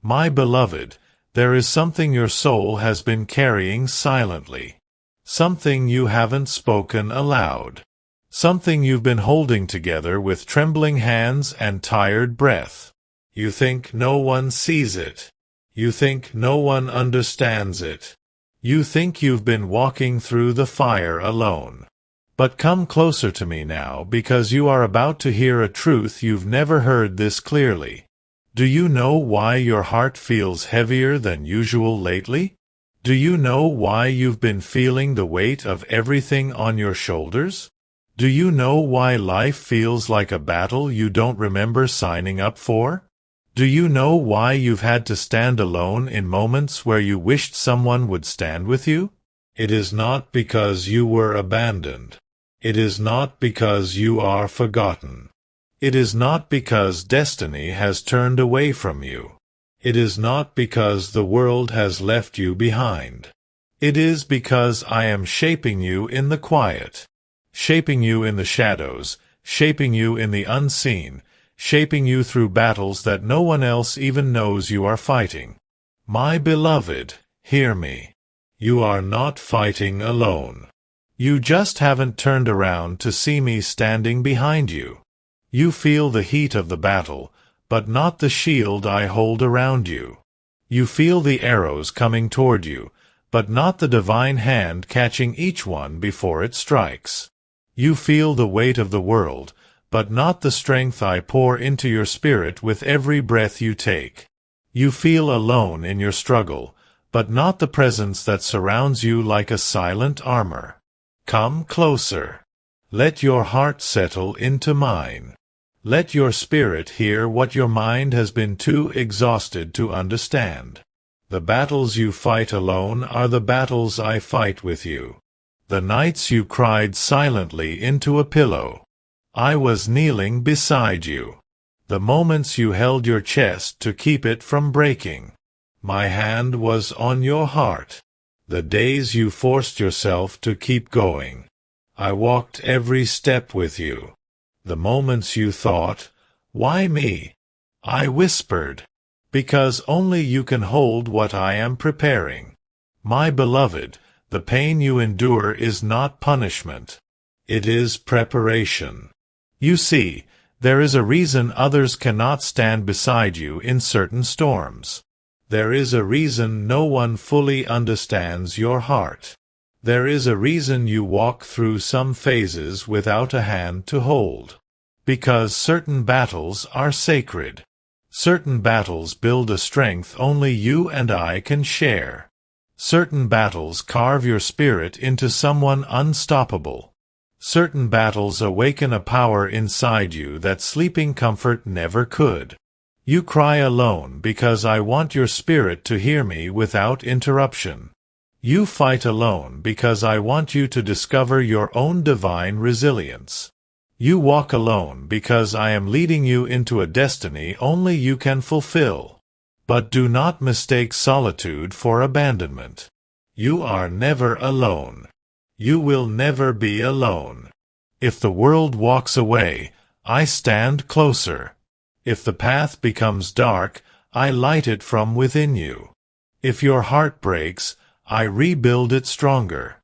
My beloved, there is something your soul has been carrying silently. Something you haven't spoken aloud. Something you've been holding together with trembling hands and tired breath. You think no one sees it. You think no one understands it. You think you've been walking through the fire alone. But come closer to me now, because you are about to hear a truth you've never heard this clearly. Do you know why your heart feels heavier than usual lately? Do you know why you've been feeling the weight of everything on your shoulders? Do you know why life feels like a battle you don't remember signing up for? Do you know why you've had to stand alone in moments where you wished someone would stand with you? It is not because you were abandoned. It is not because you are forgotten. It is not because destiny has turned away from you. It is not because the world has left you behind. It is because I am shaping you in the quiet, shaping you in the shadows, shaping you in the unseen, shaping you through battles that no one else even knows you are fighting. My beloved, hear me. You are not fighting alone. You just haven't turned around to see me standing behind you. You feel the heat of the battle, but not the shield I hold around you. You feel the arrows coming toward you, but not the divine hand catching each one before it strikes. You feel the weight of the world, but not the strength I pour into your spirit with every breath you take. You feel alone in your struggle, but not the presence that surrounds you like a silent armor. Come closer. Let your heart settle into mine. Let your spirit hear what your mind has been too exhausted to understand. The battles you fight alone are the battles I fight with you. The nights you cried silently into a pillow. I was kneeling beside you. The moments you held your chest to keep it from breaking. My hand was on your heart. The days you forced yourself to keep going. I walked every step with you. The moments you thought, why me? I whispered, because only you can hold what I am preparing. My beloved, the pain you endure is not punishment. It is preparation. You see, there is a reason others cannot stand beside you in certain storms. There is a reason no one fully understands your heart. There is a reason you walk through some phases without a hand to hold. Because certain battles are sacred. Certain battles build a strength only you and I can share. Certain battles carve your spirit into someone unstoppable. Certain battles awaken a power inside you that sleeping comfort never could. You cry alone because I want your spirit to hear me without interruption. You fight alone because I want you to discover your own divine resilience. You walk alone because I am leading you into a destiny only you can fulfill. But do not mistake solitude for abandonment. You are never alone. You will never be alone. If the world walks away, I stand closer. If the path becomes dark, I light it from within you. If your heart breaks, I rebuild it stronger.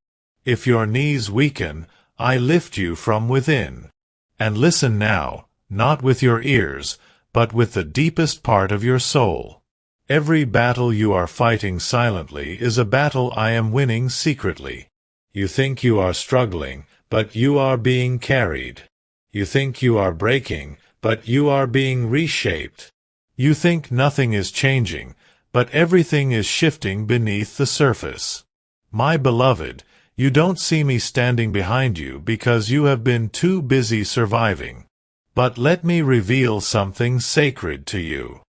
If your knees weaken, I lift you from within. And listen now, not with your ears, but with the deepest part of your soul. Every battle you are fighting silently is a battle I am winning secretly. You think you are struggling, but you are being carried. You think you are breaking, but you are being reshaped. You think nothing is changing, but everything is shifting beneath the surface. My beloved, you don't see me standing behind you because you have been too busy surviving. But let me reveal something sacred to you.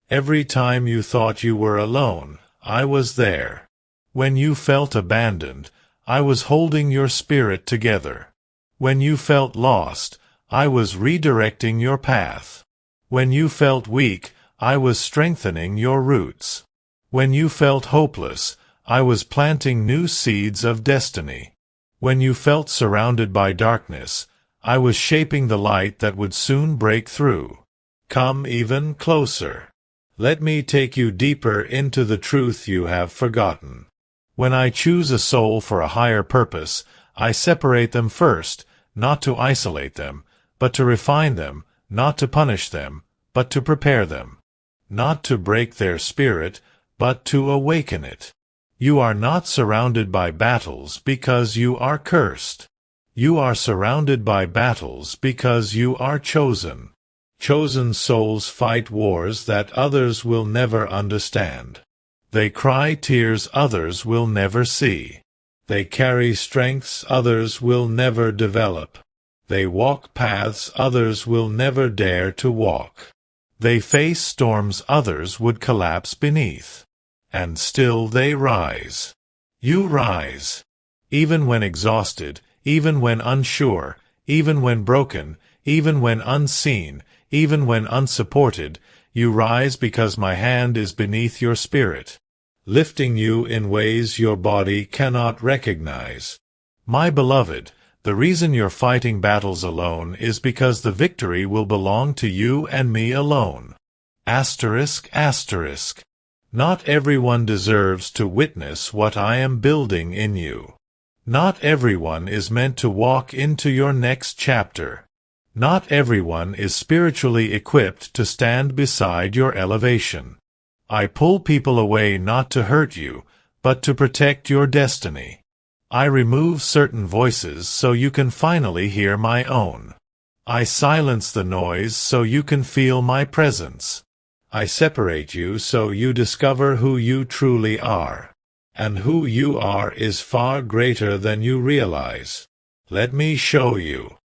Every time you thought you were alone, I was there. When you felt abandoned, I was holding your spirit together. When you felt lost, I was redirecting your path. When you felt weak, I was strengthening your roots. When you felt hopeless, I was planting new seeds of destiny. When you felt surrounded by darkness, I was shaping the light that would soon break through. Come even closer. Let me take you deeper into the truth you have forgotten. When I choose a soul for a higher purpose, I separate them first, not to isolate them, but to refine them, not to punish them, but to prepare them. Not to break their spirit, but to awaken it. You are not surrounded by battles because you are cursed. You are surrounded by battles because you are chosen. Chosen souls fight wars that others will never understand. They cry tears others will never see. They carry strengths others will never develop. They walk paths others will never dare to walk. They face storms others would collapse beneath. And still they rise. You rise. Even when exhausted, even when unsure, even when broken, even when unseen, even when unsupported, you rise because my hand is beneath your spirit, lifting you in ways your body cannot recognize. My beloved, the reason you're fighting battles alone is because the victory will belong to you and me alone. Asterisk, asterisk. Not everyone deserves to witness what I am building in you. Not everyone is meant to walk into your next chapter. Not everyone is spiritually equipped to stand beside your elevation. I pull people away not to hurt you, but to protect your destiny. I remove certain voices so you can finally hear my own. I silence the noise so you can feel my presence. I separate you so you discover who you truly are. And who you are is far greater than you realize. Let me show you.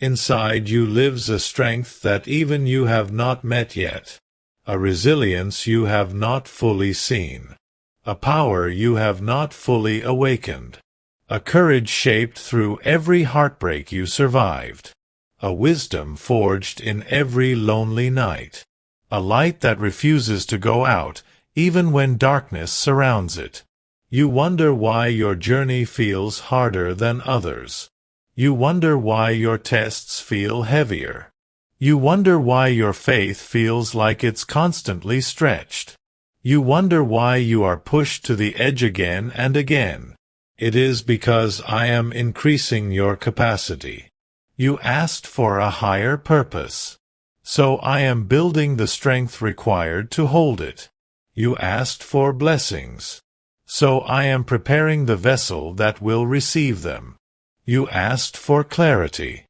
Inside you lives a strength that even you have not met yet, a resilience you have not fully seen, a power you have not fully awakened, a courage shaped through every heartbreak you survived, a wisdom forged in every lonely night, a light that refuses to go out even when darkness surrounds it. You wonder why your journey feels harder than others. You wonder why your tests feel heavier. You wonder why your faith feels like it's constantly stretched. You wonder why you are pushed to the edge again and again. It is because I am increasing your capacity. You asked for a higher purpose. So I am building the strength required to hold it. You asked for blessings. So I am preparing the vessel that will receive them. You asked for clarity.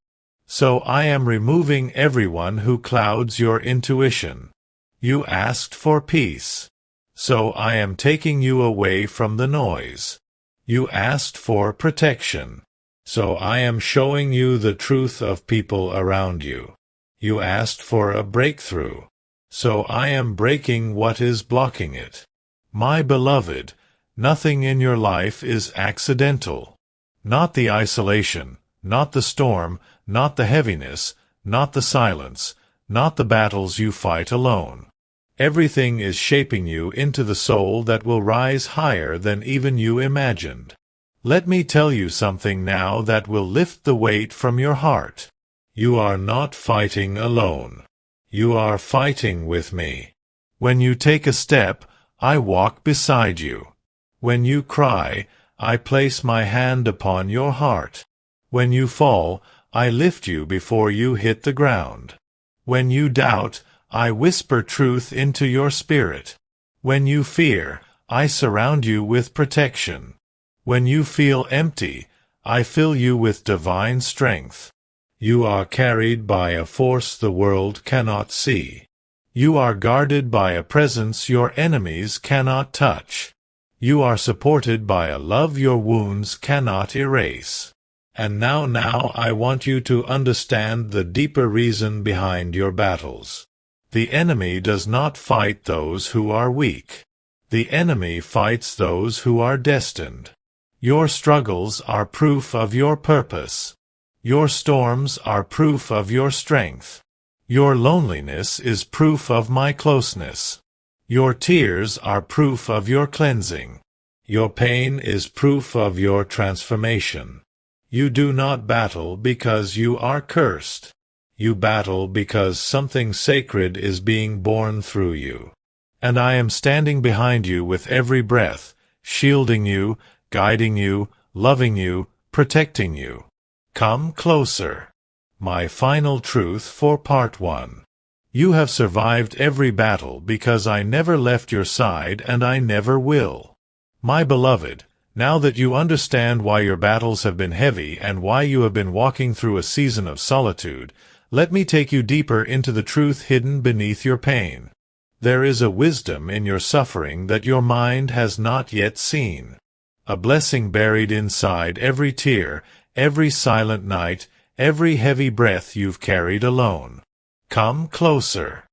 So I am removing everyone who clouds your intuition. You asked for peace. So I am taking you away from the noise. You asked for protection. So I am showing you the truth of people around you. You asked for a breakthrough. So I am breaking what is blocking it. My beloved, nothing in your life is accidental. Not the isolation, not the storm, not the heaviness, not the silence, not the battles you fight alone. Everything is shaping you into the soul that will rise higher than even you imagined. Let me tell you something now that will lift the weight from your heart. You are not fighting alone. You are fighting with me. When you take a step, I walk beside you. When you cry, I place my hand upon your heart. When you fall, I lift you before you hit the ground. When you doubt, I whisper truth into your spirit. When you fear, I surround you with protection. When you feel empty, I fill you with divine strength. You are carried by a force the world cannot see. You are guarded by a presence your enemies cannot touch. You are supported by a love your wounds cannot erase. And now I want you to understand the deeper reason behind your battles. The enemy does not fight those who are weak. The enemy fights those who are destined. Your struggles are proof of your purpose. Your storms are proof of your strength. Your loneliness is proof of my closeness. Your tears are proof of your cleansing. Your pain is proof of your transformation. You do not battle because you are cursed. You battle because something sacred is being born through you. And I am standing behind you with every breath, shielding you, guiding you, loving you, protecting you. Come closer. My final truth for Part 1. You have survived every battle because I never left your side and I never will. My beloved, now that you understand why your battles have been heavy and why you have been walking through a season of solitude, let me take you deeper into the truth hidden beneath your pain. There is a wisdom in your suffering that your mind has not yet seen. A blessing buried inside every tear, every silent night, every heavy breath you've carried alone. Come closer.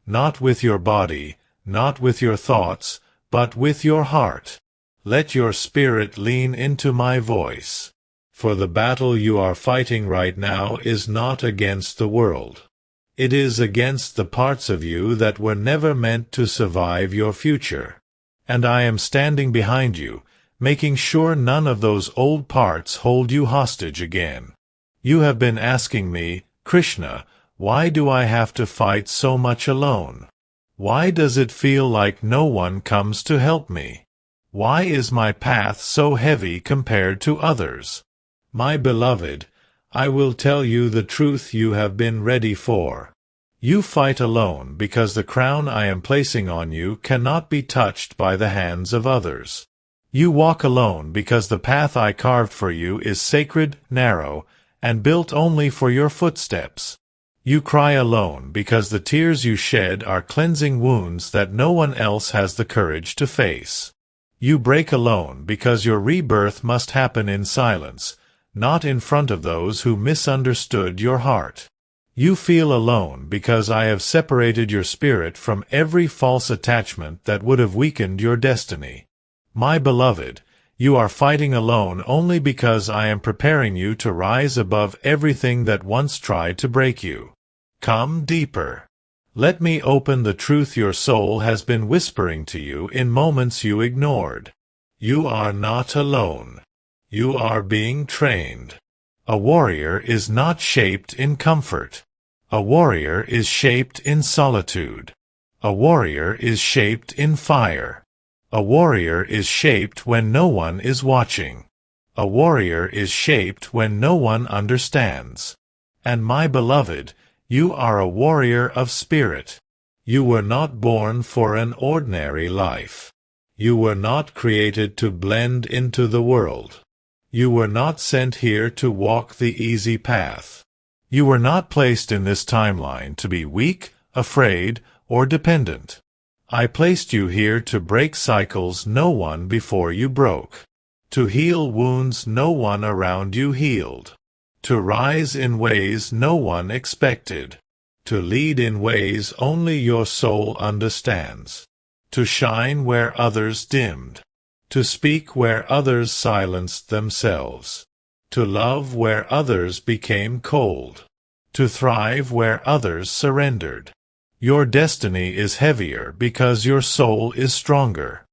Not with your body, not with your thoughts, but with your heart. Let your spirit lean into my voice. For the battle you are fighting right now is not against the world. It is against the parts of you that were never meant to survive your future. And I am standing behind you, making sure none of those old parts hold you hostage again. You have been asking me, Krishna, why do I have to fight so much alone? Why does it feel like no one comes to help me? Why is my path so heavy compared to others? My beloved, I will tell you the truth you have been ready for. You fight alone because the crown I am placing on you cannot be touched by the hands of others. You walk alone because the path I carved for you is sacred, narrow, and built only for your footsteps. You cry alone because the tears you shed are cleansing wounds that no one else has the courage to face. You break alone because your rebirth must happen in silence, not in front of those who misunderstood your heart. You feel alone because I have separated your spirit from every false attachment that would have weakened your destiny. My beloved, you are fighting alone only because I am preparing you to rise above everything that once tried to break you. Come deeper. Let me open the truth your soul has been whispering to you in moments you ignored. You are not alone. You are being trained. A warrior is not shaped in comfort. A warrior is shaped in solitude. A warrior is shaped in fire. A warrior is shaped when no one is watching. A warrior is shaped when no one understands. And my beloved, you are a warrior of spirit. You were not born for an ordinary life. You were not created to blend into the world. You were not sent here to walk the easy path. You were not placed in this timeline to be weak, afraid, or dependent. I placed you here to break cycles no one before you broke, to heal wounds no one around you healed, to rise in ways no one expected, to lead in ways only your soul understands, to shine where others dimmed, to speak where others silenced themselves, to love where others became cold, to thrive where others surrendered. Your destiny is heavier because your soul is stronger.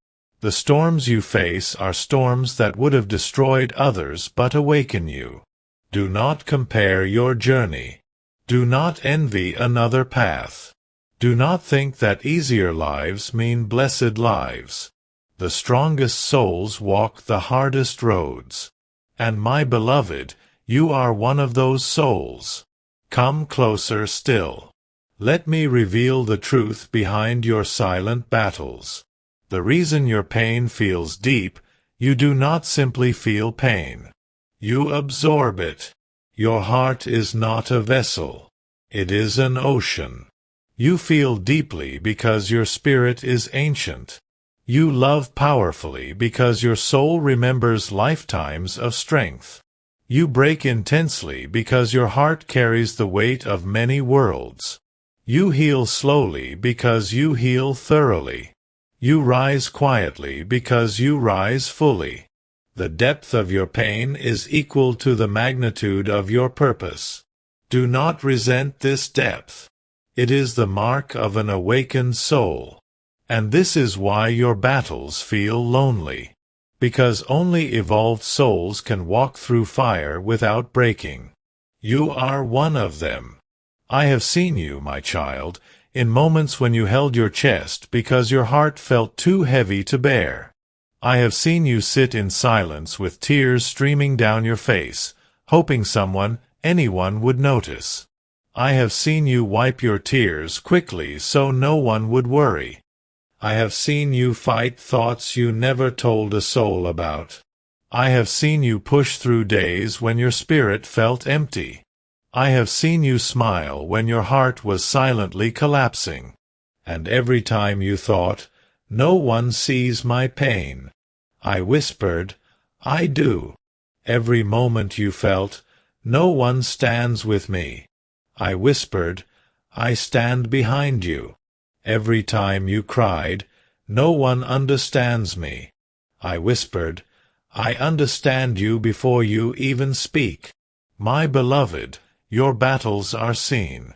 The storms you face are storms that would have destroyed others but awaken you. Do not compare your journey. Do not envy another path. Do not think that easier lives mean blessed lives. The strongest souls walk the hardest roads. And my beloved, you are one of those souls. Come closer still. Let me reveal the truth behind your silent battles. The reason your pain feels deep, you do not simply feel pain. You absorb it. Your heart is not a vessel. It is an ocean. You feel deeply because your spirit is ancient. You love powerfully because your soul remembers lifetimes of strength. You break intensely because your heart carries the weight of many worlds. You heal slowly because you heal thoroughly. You rise quietly because you rise fully. The depth of your pain is equal to the magnitude of your purpose. Do not resent this depth. It is the mark of an awakened soul. And this is why your battles feel lonely. Because only evolved souls can walk through fire without breaking. You are one of them. I have seen you, my child, in moments when you held your chest because your heart felt too heavy to bear. I have seen you sit in silence with tears streaming down your face, hoping anyone would notice. I have seen you wipe your tears quickly so no one would worry. I have seen you fight thoughts you never told a soul about. I have seen you push through days when your spirit felt empty. I have seen you smile when your heart was silently collapsing. And every time you thought, "No one sees my pain," I whispered, "I do." Every moment you felt, "No one stands with me," I whispered, "I stand behind you." Every time you cried, "No one understands me," I whispered, "I understand you before you even speak." My beloved, your battles are seen.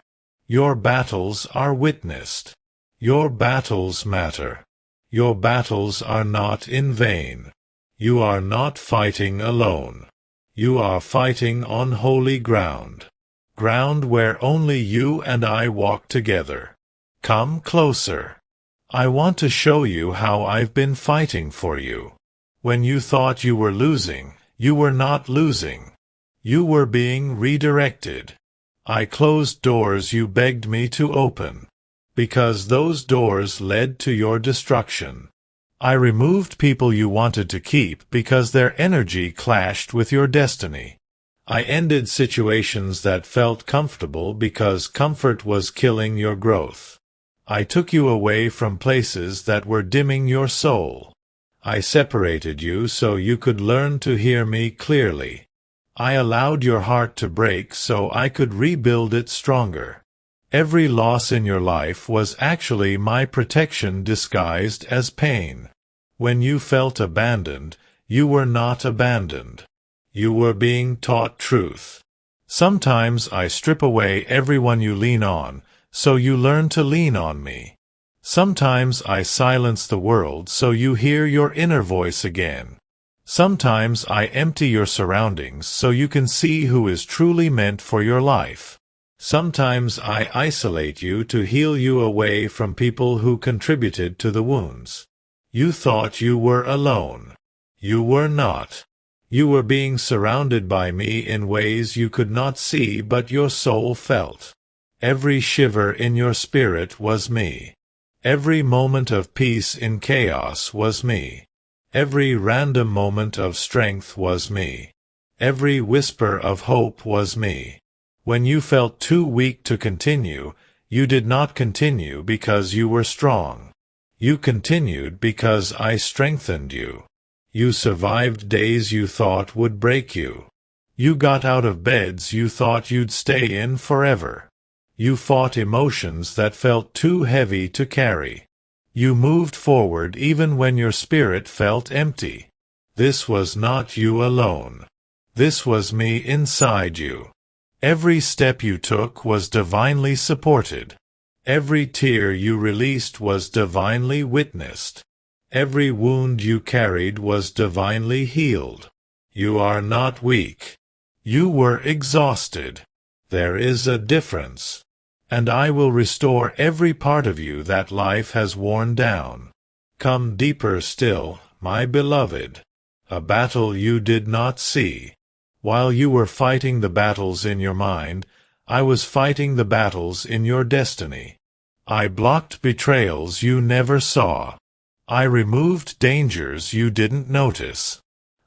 Your battles are witnessed. Your battles matter. Your battles are not in vain. You are not fighting alone. You are fighting on holy ground. Ground where only you and I walk together. Come closer. I want to show you how I've been fighting for you. When you thought you were losing, you were not losing. You were being redirected. I closed doors you begged me to open, because those doors led to your destruction. I removed people you wanted to keep because their energy clashed with your destiny. I ended situations that felt comfortable because comfort was killing your growth. I took you away from places that were dimming your soul. I separated you so you could learn to hear me clearly. I allowed your heart to break so I could rebuild it stronger. Every loss in your life was actually my protection disguised as pain. When you felt abandoned, you were not abandoned. You were being taught truth. Sometimes I strip away everyone you lean on, so you learn to lean on me. Sometimes I silence the world so you hear your inner voice again. Sometimes I empty your surroundings so you can see who is truly meant for your life. Sometimes I isolate you to heal you away from people who contributed to the wounds. You thought you were alone. You were not. You were being surrounded by me in ways you could not see but your soul felt. Every shiver in your spirit was me. Every moment of peace in chaos was me. Every random moment of strength was me. Every whisper of hope was me. When you felt too weak to continue, you did not continue because you were strong. You continued because I strengthened you. You survived days you thought would break you. You got out of beds you thought you'd stay in forever. You fought emotions that felt too heavy to carry. You moved forward even when your spirit felt empty. This was not you alone. This was me inside you. Every step you took was divinely supported. Every tear you released was divinely witnessed. Every wound you carried was divinely healed. You are not weak. You were exhausted. There is a difference. And I will restore every part of you that life has worn down. Come deeper still, my beloved. A battle you did not see. While you were fighting the battles in your mind, I was fighting the battles in your destiny. I blocked betrayals you never saw. I removed dangers you didn't notice.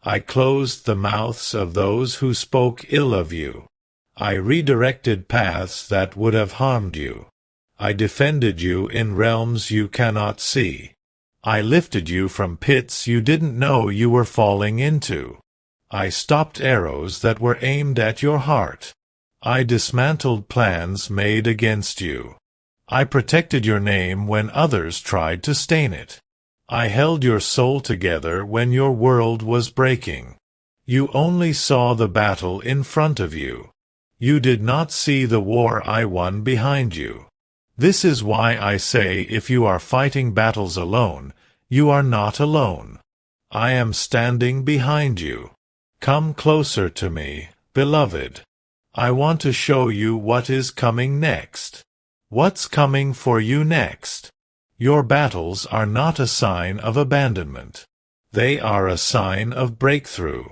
I closed the mouths of those who spoke ill of you. I redirected paths that would have harmed you. I defended you in realms you cannot see. I lifted you from pits you didn't know you were falling into. I stopped arrows that were aimed at your heart. I dismantled plans made against you. I protected your name when others tried to stain it. I held your soul together when your world was breaking. You only saw the battle in front of you. You did not see the war I won behind you. This is why I say if you are fighting battles alone, you are not alone. I am standing behind you. Come closer to me, beloved. I want to show you what is coming next. What's coming for you next? Your battles are not a sign of abandonment. They are a sign of breakthrough.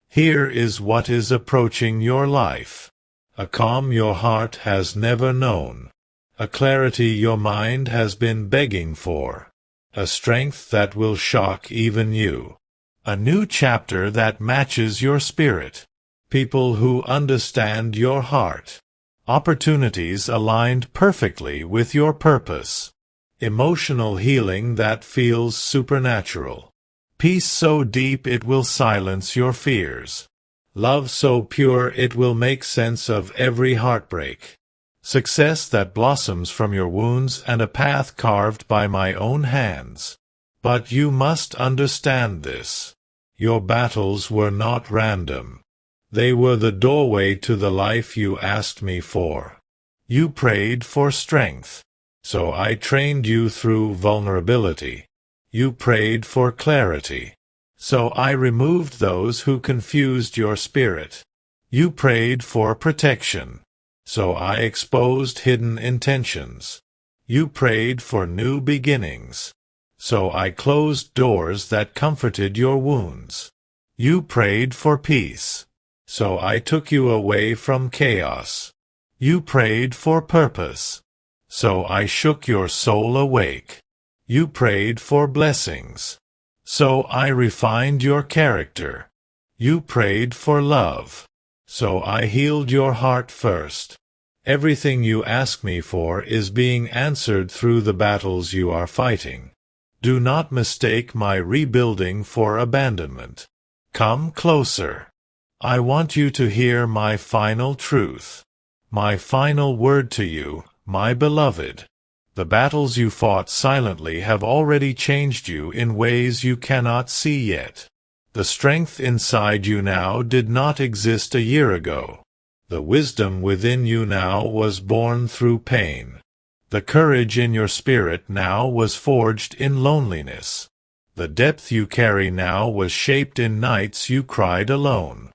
Here is what is approaching your life. A calm your heart has never known. A clarity your mind has been begging for. A strength that will shock even you. A new chapter that matches your spirit. People who understand your heart. Opportunities aligned perfectly with your purpose. Emotional healing that feels supernatural. Peace so deep it will silence your fears. Love so pure it will make sense of every heartbreak. Success that blossoms from your wounds and a path carved by my own hands. But you must understand this. Your battles were not random. They were the doorway to the life you asked me for. You prayed for strength. So I trained you through vulnerability. You prayed for clarity. So I removed those who confused your spirit. You prayed for protection. So I exposed hidden intentions. You prayed for new beginnings. So I closed doors that comforted your wounds. You prayed for peace. So I took you away from chaos. You prayed for purpose. So I shook your soul awake. You prayed for blessings. So I refined your character. You prayed for love. So I healed your heart first. Everything you ask me for is being answered through the battles you are fighting. Do not mistake my rebuilding for abandonment. Come closer. I want you to hear my final truth. My final word to you, my beloved. The battles you fought silently have already changed you in ways you cannot see yet. The strength inside you now did not exist a year ago. The wisdom within you now was born through pain. The courage in your spirit now was forged in loneliness. The depth you carry now was shaped in nights you cried alone.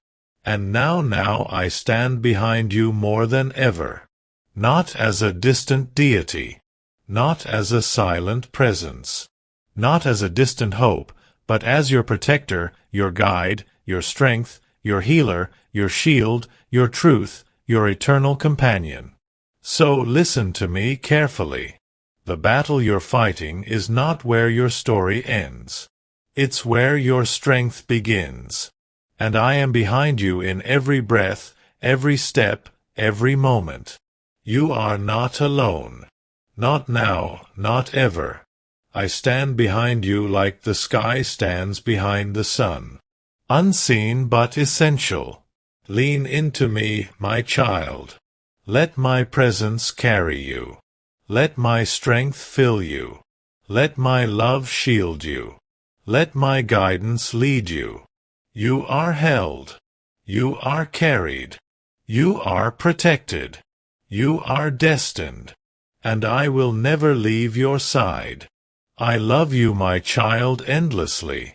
And now I stand behind you more than ever. Not as a distant deity. Not as a silent presence. Not as a distant hope, but as your protector, your guide, your strength, your healer, your shield, your truth, your eternal companion. So listen to me carefully. The battle you're fighting is not where your story ends. It's where your strength begins. And I am behind you in every breath, every step, every moment. You are not alone. Not now, not ever. I stand behind you like the sky stands behind the sun. Unseen but essential. Lean into me, my child. Let my presence carry you. Let my strength fill you. Let my love shield you. Let my guidance lead you. You are held. You are carried. You are protected. You are destined. And I will never leave your side. I love you, my child, endlessly.